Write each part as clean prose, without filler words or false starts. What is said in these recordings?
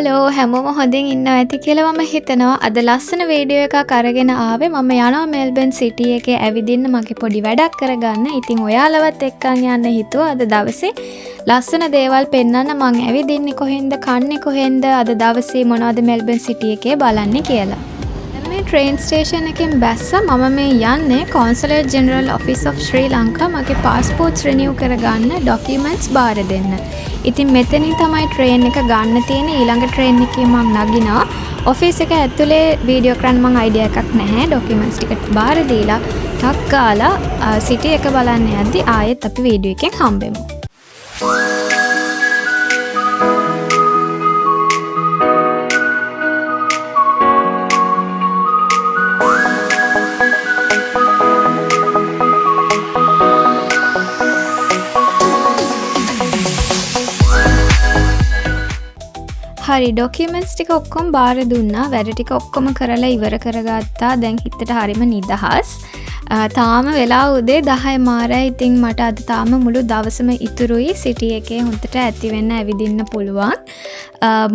Hello හැමෝම හොඳින් ඉන්නවා ඇති කියලා මම හිතනවා. අද ලස්සන වීඩියෝ එකක් අරගෙන ආවේ. මම යනවා මෙල්බන් සිටි එකේ ඇවිදින්න මගේ පොඩි වැඩක් කරගන්න. ඉතින් ඔයාලවත් එක්කන් යන්න හිතුවා අද දවසේ ලස්සන දේවල් පෙන්වන්න මං ඇවිදින්නේ කොහෙන්ද, කන්නේ කොහෙන්ද, අද දවසේ මොනවද මෙල්බන් සිටි එකේ බලන්නේ කියලා. මේ ට්‍රේන් ස්ටේෂන් එකෙන් බැස්සා මම මේ යන්නේ කොන්සුලේට් ජෙනරල් ඔෆිස් ඔෆ් ශ්‍රී ලංකා මගේ පාස්පෝර්ට්ස් රිනිව් කරගන්න ඩොකියුමන්ට්ස් බාර දෙන්න. ඉතින් මෙතනින් තමයි ට්‍රේන් එක ගන්න තියෙන්නේ. ඊළඟ ට්‍රේන් එකේ මම නගිනවා. ඔෆිස් එක ඇතුලේ වීඩියෝ කරන්න මං අයිඩියා එකක් නැහැ. ඩොකියුමන්ට්ස් ටික බාර දීලා ටක් ගාලා සිටි එක බලන්න යද්දි ආයෙත් අපි වීඩියෝ එකෙන් හම්බෙමු. හරි ඩොකියුමන්ට්ස් ටික ඔක්කොම බාර දුන්නා. වැඩ ටික ඔක්කොම කරලා ඉවර කරගත්තා. දැන් හිතට හරිම නිදහස්. තාම වෙලා උදේ 10 මාරයි. ඉතින් මට අද තාම මුළු දවසම ඉතුරුයි සිටි එකේ හොඳට ඇති වෙන්න ඇවිදින්න පුළුවන්.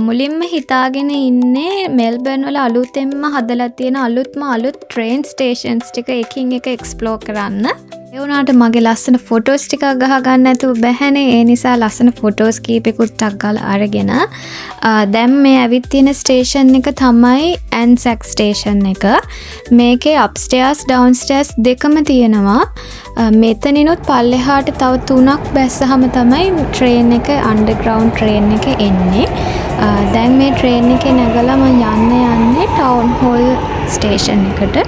මුලින්ම හිතාගෙන ඉන්නේ මෙල්බර්න් වල අලුතෙන්ම හදලා තියෙන අලුත් ට්‍රේන් ස්ටේෂන්ස් ටික එකින් එක එක්ස්ප්ලෝර් කරන්න. ඒ වුණාට මගේ ලස්සන ෆොටෝස් ටිකක් ගහ ගන්න නැතුව බැහැනේ. ඒ නිසා ලස්සන ෆොටෝස් කීපෙකුත් ටක් ගාලා අරගෙන දැන් මේ ඇවිත් තියෙන ස්ටේෂන් එක තමයි ඇන්සැක් ස්ටේෂන් එක. මේකේ අප්ස්ටේර්ස් ඩවුන්ස්ටේර්ස් දෙකම තියෙනවා. මෙතනිනුත් පල්ලෙහාට තව 3ක් බැස්සහම තමයි ට්‍රේන් එක අන්ඩර්ග්‍රවුන්ඩ් ට්‍රේන් එක එන්නේ. දැන් මේ ට්‍රේන් එකේ නැගලා මම යන්නේ ටවුන් හෝල් ස්ටේෂන් එකට.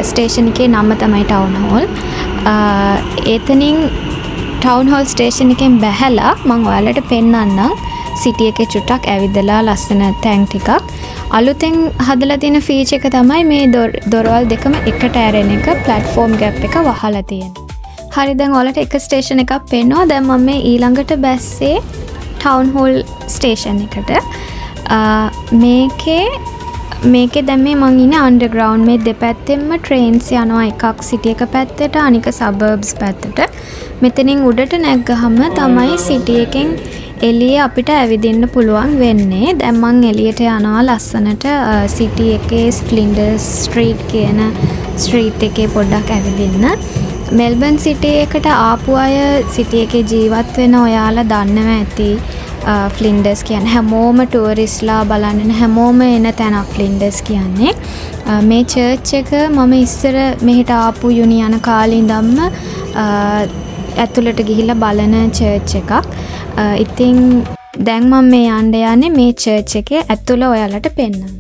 ස්ටේෂන් එකේ නම තමයි ටවුන් හෝල්. එතනින් ටවුන් හෝල් ස්ටේෂන් එකෙන් බැහැලා මම ඔයාලට පෙන්නන්නම් සිටි එකේ චුට්ටක් ඇවිදලා ලස්සන තැන් ටිකක්. අලුතෙන් හදලා තියෙන ෆීචර් එක තමයි මේ දොරවල් දෙකම එකට ඇරෙන එක. ප්ලැට්ෆෝම් ගැප් එක වහලා තියෙනවා. හරි දැන් ඔයාලට එක ස්ටේෂන් එකක් පෙන්නවා. දැන් මම මේ ඊළඟට බැස්සේ ටවුන් හෝල් ස්ටේෂන් එකට. මේකේ දැන් මේ මං ඉන්නේ අන්ඩර්ග්‍රවුන්ඩ්. මේ දෙපැත්තෙන්ම ට්‍රේන්ස් යනවා. එකක් සිටි එක පැත්තට අනික සබර්බ්ස් පැත්තට. මෙතනින් උඩට නැග්ගහම තමයි සිටි එකෙන් එළිය අපිට ඇවිදින්න පුළුවන් වෙන්නේ. දැන් මං එළියට යනවා ලස්සනට සිටි එකේ ෆ්ලින්ඩර්ස් ස්ට්‍රීට් කියන ස්ට්‍රීට් එකේ පොඩ්ඩක් ඇවිදින්න. මෙල්බර්න් සිටි එකට ආපු අය සිටි එකේ ජීවත් වෙන ඔයාලා දන්නවා ඇති. ෆ්ලින්ඩර්ස් කියන්නේ හැමෝම ටූරිස්ලා බලන්න හැමෝම එන තැනක් ෆ්ලින්ඩර්ස් කියන්නේ. මේ චර්ච් එක මම ඉස්සර මෙහෙට ආපු යුනි යන කාලේ ඉඳන්ම ඇතුළට ගිහිල්ලා බලන චර්ච් එකක්. ඉතින් දැන් මම මේ යන්නේ මේ චර්ච් එකේ ඇතුළ ඔයාලට පෙන්නන්න.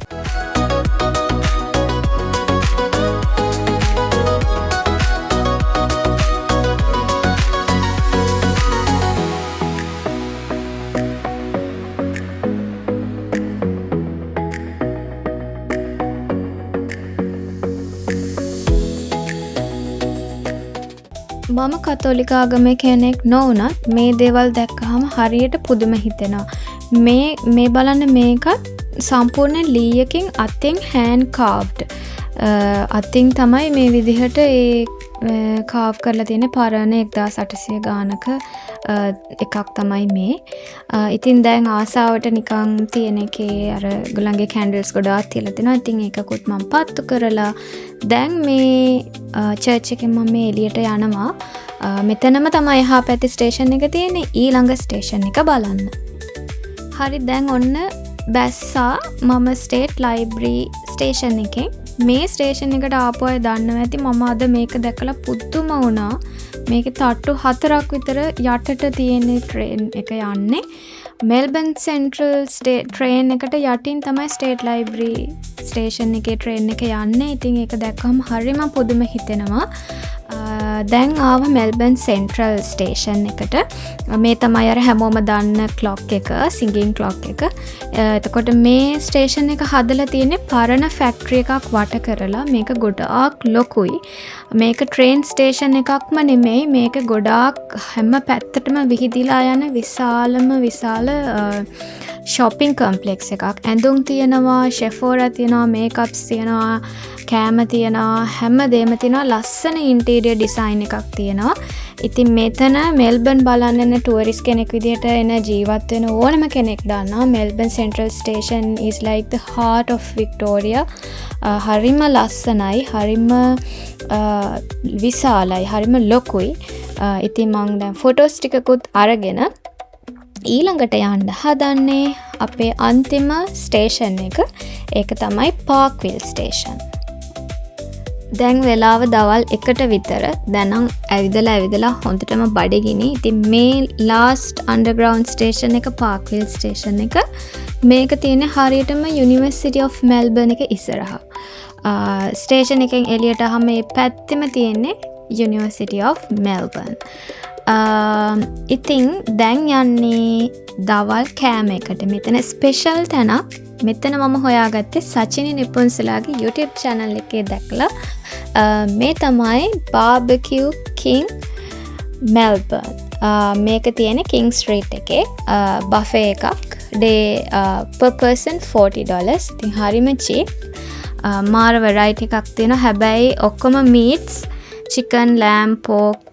මම කතෝලික ආගමේ කෙනෙක් නොවුනත් මේ දේවල් දැක්කහම හරියට පුදුම හිතෙනවා. මේ බලන්න මේකත් සම්පූර්ණ ලීයකින් අතින් හෑන්ඩ් කාව්ඩ්. අතින් තමයි මේ විදිහට කාව් කරලා තියෙන පරණ 1800 ගානක එකක් තමයි මේ. ඉතින් දැන් ආසාවට නිකන් තියෙන එකේ අර ගොල්ලන්ගේ කැන්ඩල්ස් ගොඩාක් තියලා තිනවා. ඉතින් ඒකකුත් මම පත්තු කරලා දැන් මේ චර්ච් එකෙන් මම මේ එළියට යනවා. මෙතනම තමයි එහා පැත්තේ ස්ටේෂන් එක තියෙන්නේ. ඊළඟ ස්ටේෂන් එක බලන්න. හරි දැන් ඔන්න බැස්සා මම ස්ටේට් ලයිබ්‍රරි ස්ටේෂන් එකෙන්. මේ ස්ටේෂන් එකට ආපු අය දන්නවා ඇති මම අද මේක දැකලා පුදුම වුණා. මේකේ තට්ටු 4ක් විතර යටට තියෙන ට්‍රේන් එක යන්නේ. මෙල්බර්න් සෙන්ට්‍රල් ට්‍රේන් එකට යටින් තමයි ස්ටේට් ලයිබ්‍රරි ස්ටේෂන් එකේ ට්‍රේන් එක යන්නේ. ඉතින් ඒක දැක්කම හරිම පුදුම හිතෙනවා. දැන් ආව මෙල්බර්න් සෙන්ට්‍රල් ස්ටේෂන් එකට. මේ තමයි අර හැමෝම දන්න ක්ලොක් එක, සිංගින් ක්ලොක් එක. එතකොට මේ ස්ටේෂන් එක හදලා තියෙන්නේ පරණ ෆැක්ටරි එකක් වට කරලා. මේක ගොඩාක් ලොකුයි. මේක ට්‍රේන් ස්ටේෂන් එකක්ම නෙමෙයි. මේක ගොඩාක් හැම පැත්තටම විහිදිලා යන විශාල shopping complex එකක්. ඇඳුම් තියෙනවා, Sephora තියෙනවා, makeups තියෙනවා, කෑම තියෙනවා, හැමදේම තියෙනවා. ලස්සන interior design එකක් තියෙනවා. ඉතින් මෙතන මෙල්බන් බලන්න එන ටුවරිස්ට් කෙනෙක් විදිහට එන ජීවත් වෙන ඕනම කෙනෙක් දන්නවා Melbourne Central Station is like the heart of Victoria. හරිම ලස්සනයි, හරිම විශාලයි, හරිම ලොකුයි. ඉතින් මම දැන් ෆොටෝස් ටිකකුත් අරගෙන ඊළඟට යන්න හදන්නේ අපේ අන්තිම ස්ටේෂන් එක. ඒක තමයි පාර්ක්විල් ස්ටේෂන්. දැන් වෙලාව දවල් 1ට විතර. දැන් ඇවිදලා හොඳටම බඩගිනි. ඉතින් මේ ලාස්ට් අන්ඩර්ග්‍රවුන්ඩ් ස්ටේෂන් එක පාර්ක්විල් ස්ටේෂන් එක. මේක තියෙන්නේ හරියටම University of Melbourne එක ඉස්සරහා. ස්ටේෂන් එකෙන් එළියට ආවම මේ පැත්තෙම තියෙන්නේ University of Melbourne. ඉතින් දැන් යන්නේ දවල් කෑම එකට. මෙතන ස්පෙෂල් තැනක්. මෙතන මම හොයාගත්තේ සචිනි නිපුන්සලාගේ YouTube channel එකේ දැකලා. මේ තමයි Barbecue King Melbourne. මේක තියෙන්නේ King Street එකේ. buffet එකක්. day per person $40. ඉතින් හරිම cheap. මාර variety එකක් තියෙනවා. හැබැයි ඔක්කොම meats, chicken, lamb, pork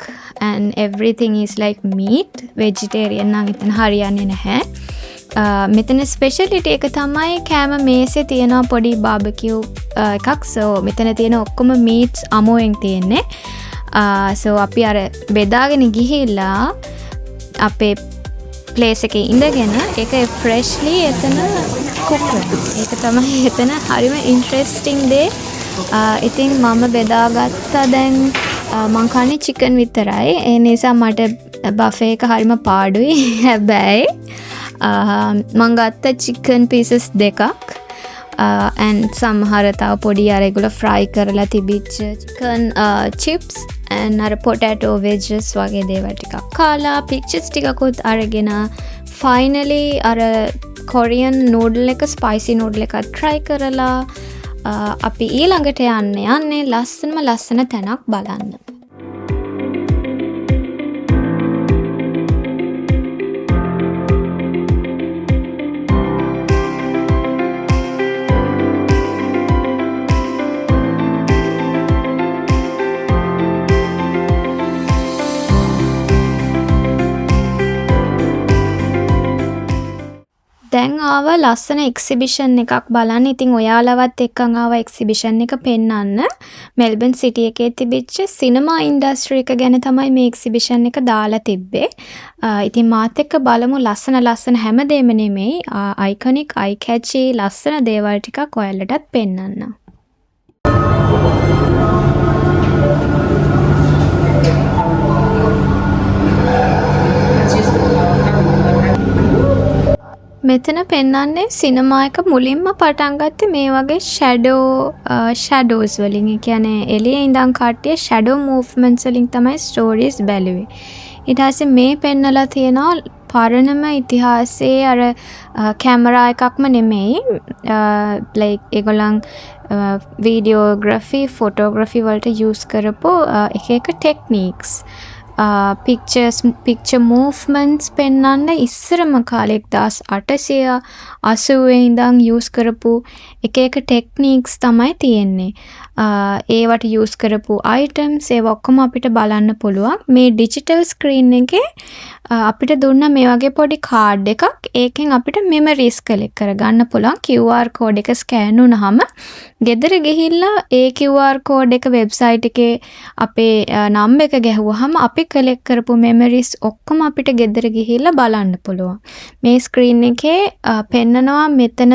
and everything is like meat. Vegetarian නම් එතන හරියන්නේ නැහැ. මෙතන ස්පෙෂලිටි එක තමයි කෑම මේසේ තියෙන පොඩි බාබකියු එකක්. සෝ මෙතන තියෙන ඔක්කොම මීට්ස් අමුවෙන් තියෙන්නේ. සෝ අපි අර බෙදාගෙන ගිහිල්ලා අපේ ප්ලේස් එකේ ඉඳගෙන ඒක ෆ්‍රෙෂ්ලි එතන කුක් කරනවා. ඒක තමයි එතන හරිම ඉන්ට්‍රෙස්ටිං දේ. ඉතින් මම බෙදාගත්තා. දැන් මං කන්නේ චිකන් විතරයි. ඒ නිසා මට බෆේ එක හරිම පාඩුයි. හැබැයි මං ගත්ත චිකන් පීසස් 2ක් and සමහර තව පොඩි අර ඒගොල්ලෝ ෆ්‍රයි කරලා තිබිච්ච චිකන් chips and අර potato wedges වගේ දේවල් ටිකක් කාලා pictures ටිකකුත් අරගෙන finally අර Korean noodle එක spicy noodle එකක් try කරලා අපි ඊළඟට යන්නේ ලස්සන තැනක් බලන්න. දැන් ආව ලස්සන එක්සිබිෂන් එකක් බලන්න. ඉතින් ඔයාලවත් එක්කන් ආව එක්සිබිෂන් එක පෙන්වන්න. මෙල්බන් සිටි එකේ තිබිච්ච සිනමා ඉන්ඩස්ට්‍රි එක ගැන තමයි මේ එක්සිබිෂන් එක දාලා තිබ්බේ. ඉතින් මාත් එක්ක බලමු ලස්සන හැමදේම නෙමෙයි අයිකොනික් අයි කැචි ලස්සන දේවල් ටිකක් ඔයාලටත් පෙන්වන්න. මෙතන පෙන්වන්නේ සිනමා එක මුලින්ම පටන් ගත්තේ මේ වගේ ෂැඩෝස් වලින්. ඒ කියන්නේ එළියේ ඉඳන් කට්ටිය ෂැඩෝ මූව්මන්ට්ස් වලින් තමයි ස්ටෝරීස් බැලුවේ. ඊට පස්සේ මේ පෙන්නලා තියෙනවා පරණම ඉතිහාසයේ අර කැමරා එකක්ම නෙමෙයි. like ඒගොල්ලන් වීඩියෝග්‍රැෆි, ෆොටෝග්‍රැෆි වලට යූස් කරපු එක ටෙක්නික්ස්. picture movements පෙන්වන්න ඉස්සරම කාලේ 1880 ඉඳන් යූස් කරපු එක ටෙක්නික්ස් තමයි තියෙන්නේ. ඒවට යූස් කරපු items ඒවා ඔක්කොම අපිට බලන්න පුළුවන්. මේ ඩිජිටල් ස්ක්‍රීන් එකේ අපිට දුන්න මේ වගේ පොඩි කාඩ් එකක්. ඒකෙන් අපිට මෙමරිස් කලෙක්ට් කරගන්න පුළුවන්. QR කෝඩ් එක ස්කෑන් වුණාම ගෙදර ගිහිල්ලා ඒ QR කෝඩ් එක වෙබ්සයිට් එකේ අපේ නම්බර් එක ගැහුවාම අපි කලෙක්ට් කරපු මෙමරිස් ඔක්කොම අපිට ගෙදර ගිහිල්ලා බලන්න පුළුවන්. මේ ස්ක්‍රීන් එකේ පෙන්නනවා මෙතන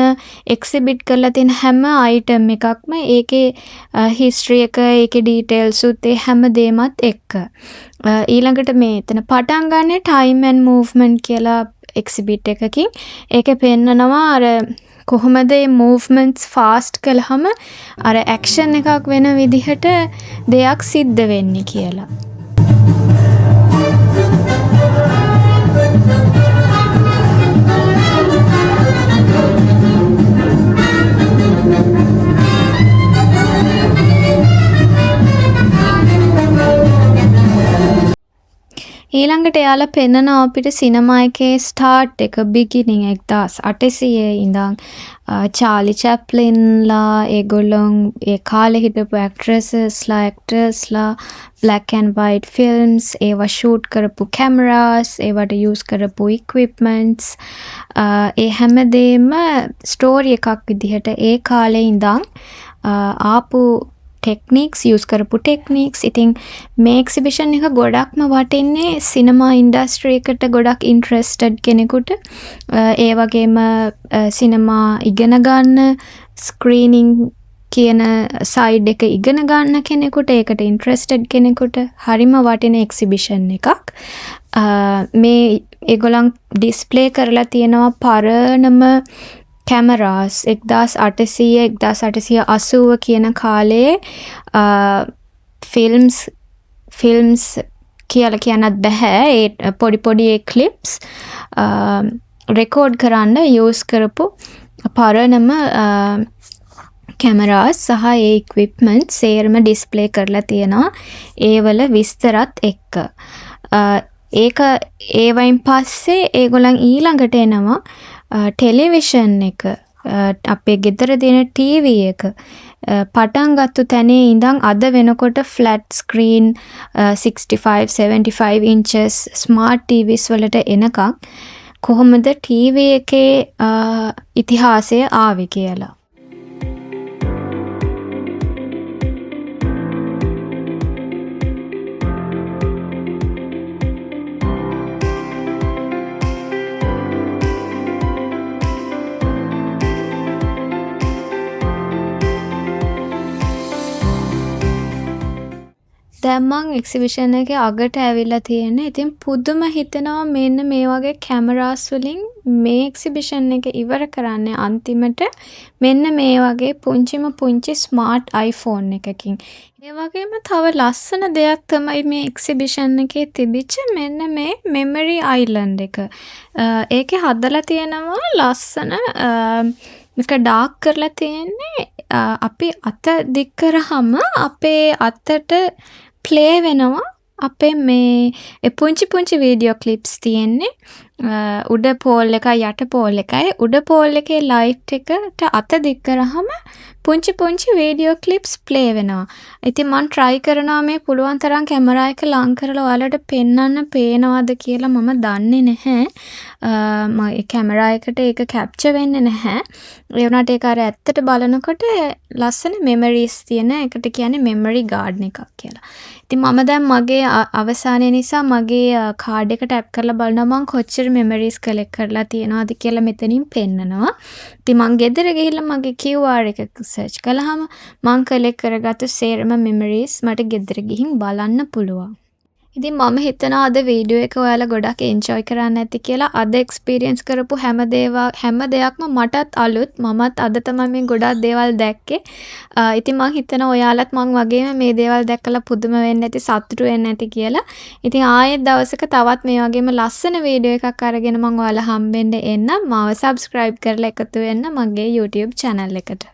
එක්සිබිට් කරලා තියෙන හැම අයිටම් එකක්ම ඒකේ හිස්ටරි එක, ඒකේ ඩීටේල්ස් උත් ඒ හැම දෙයක්මත් එක්ක. ඊළඟට මේ එතන පටන් ගන්න time and movement කියලා එක්සිබිට් එකකින්. ඒකේ පෙන්නනවා අර කොහොමද මේ මූව්මන්ට්ස් ෆාස්ට් කළාම අර ඇක්ෂන් එකක් වෙන විදිහට දෙයක් සිද්ධ වෙන්නේ කියලා. ඊළඟට එයාලා පෙන්නනවා අපිට සිනමා එකේ ස්ටාර්ට් එක බිගිනින් 1800 ඉඳන් චාලි චැප්ලින්ලා ඒගොල්ලොන් ඒ කාලේ හිටපු ඇක්ටර්ස්ලා black and white films ඒවා ෂූට් කරපු කැමරාස් ඒවට යූස් කරපු equipments ඒ හැමදේම ස්ටෝරි එකක් විදිහට ඒ කාලේ ඉඳන් ආපු ටෙක්නික්ස් යූස් කරපු ටෙක්නික්ස්. ඉතින් මේ එක්සිබිෂන් එක ගොඩක්ම වටින්නේ සිනමා ඉන්ඩස්ට්‍රි එකට ගොඩක් ඉන්ට්‍රෙස්ටඩ් කෙනෙකුට. ඒ වගේම සිනමා ඉගෙන ගන්න ස්ක්‍රීනින් කියන සයිඩ් එක ඉගෙන ගන්න කෙනෙකුට ඒකට ඉන්ට්‍රෙස්ටඩ් කෙනෙකුට හරිම වටින එක්සිබිෂන් එකක්. මේ ඒගොල්ලන් ඩිස්ප්ලේ කරලා තියෙනවා පරණම කැමරාස් 1880 කියන කාලේ ෆිල්ම්ස් කියලා කියන්නත් බෑ. ඒ පොඩි ක්ලිප්ස් රෙකෝඩ් කරන්න යූස් කරපු පරණම කැමරාස් සහ ඒ ඉක්විප්මන්ට් සේරම ඩිස්ප්ලේ කරලා තියෙනවා ඒවල විස්තරත් එක්ක. ඒක ඒවයින් පස්සේ ඒගොල්ලන් ඊළඟට එනවා ටෙලිවිෂන් එක අපේ ගෙදර තියෙන ටීවී එක පටන් ගත්තු තැනේ ඉඳන් අද වෙනකොට ෆ්ලැට් ස්ක්‍රීන් 65-75 inches ස්මාර්ට් ටීවීස් වලට එනකම් කොහොමද ටීවී එකේ ඉතිහාසය ආවේ කියලා. දැන් මං එක්සිබිෂන් එකේ අගට ඇවිල්ලා තියෙන්නේ. ඉතින් පුදුම හිතෙනවා මෙන්න මේ වගේ කැමරාස් වලින් මේ එක්සිබිෂන් එක ඉවර කරන්නේ අන්තිමට මෙන්න මේ වගේ පුංචි ස්මාර්ට් iPhone එකකින්. ඒ වගේම තව ලස්සන දෙයක් තමයි මේ එක්සිබිෂන් එකේ තිබිච්ච මෙන්න මේ මෙමරි අයිලන්ඩ් එක. ඒකේ හදලා තියෙනවා ලස්සන මේක ඩාර්ක් කරලා තියෙන්නේ අපි අත දික් කරාම අපේ අතට ප්ලේ වෙනවා අපේ මේ පුංචි වීඩියෝ ක්ලිප්ස් තියෙන්නේ උඩ පෝල් එකයි යට පෝල් එකයි උඩ පෝල් එකේ ලයිට් එකට අත දික් කරාම පුංචි වීඩියෝ ක්ලිප්ස් ප්ලේ වෙනවා. ඉතින් මම try කරනවා මේ පුළුවන් තරම් කැමරා එක ලං කරලා ඔයාලට පෙන්වන්න පේනවද කියලා මම දන්නේ නැහැ. මම ඒ කැමරා එකට ඒක කැප්චර් වෙන්නේ නැහැ. ඒ වුණාට ඒක අර ඇත්තට බලනකොට ලස්සන මෙමරිස් තියෙන එකට කියන්නේ මෙමරි ගාඩන් එකක් කියලා. ඉතින් මම දැන් මගේ අවසානයේ නිසා මගේ කාඩ් එක ටැප් කරලා බලනවා මම කොච්චර මෙමරිස් කලෙක්ට් කරලා තියෙනවද කියලා මෙතනින් පෙන්නනවා. ඉතින් මම ගෙදර ගිහිල්ලා මගේ QR එක සර්ච් කළාම මම කලෙක්ට් කරගත්තු සේරම මෙමරිස් මට ගෙදර ගිහින් බලන්න පුළුවන්. ඉතින් මම හිතනවා අද වීඩියෝ එක ඔයාලා ගොඩක් එන්ජොයි කරන්න ඇති කියලා. අද එක්ස්පීරියන්ස් කරපු හැම දෙයක්ම මටත් අලුත්. මමත් අද තමයි මේ ගොඩක් දේවල් දැක්කේ. ඉතින් මම හිතනවා ඔයාලත් මං වගේම මේ දේවල් දැක්කලා පුදුම වෙන්න ඇති, සතුටු වෙන්න ඇති කියලා. ඉතින් ආයෙත් දවසක තවත් මේ වගේම ලස්සන වීඩියෝ එකක් අරගෙන මං ඔයාලා හම්බෙන්න එන්න. මාව subscribe කරලා එකතු වෙන්න මගේ YouTube channel එකට.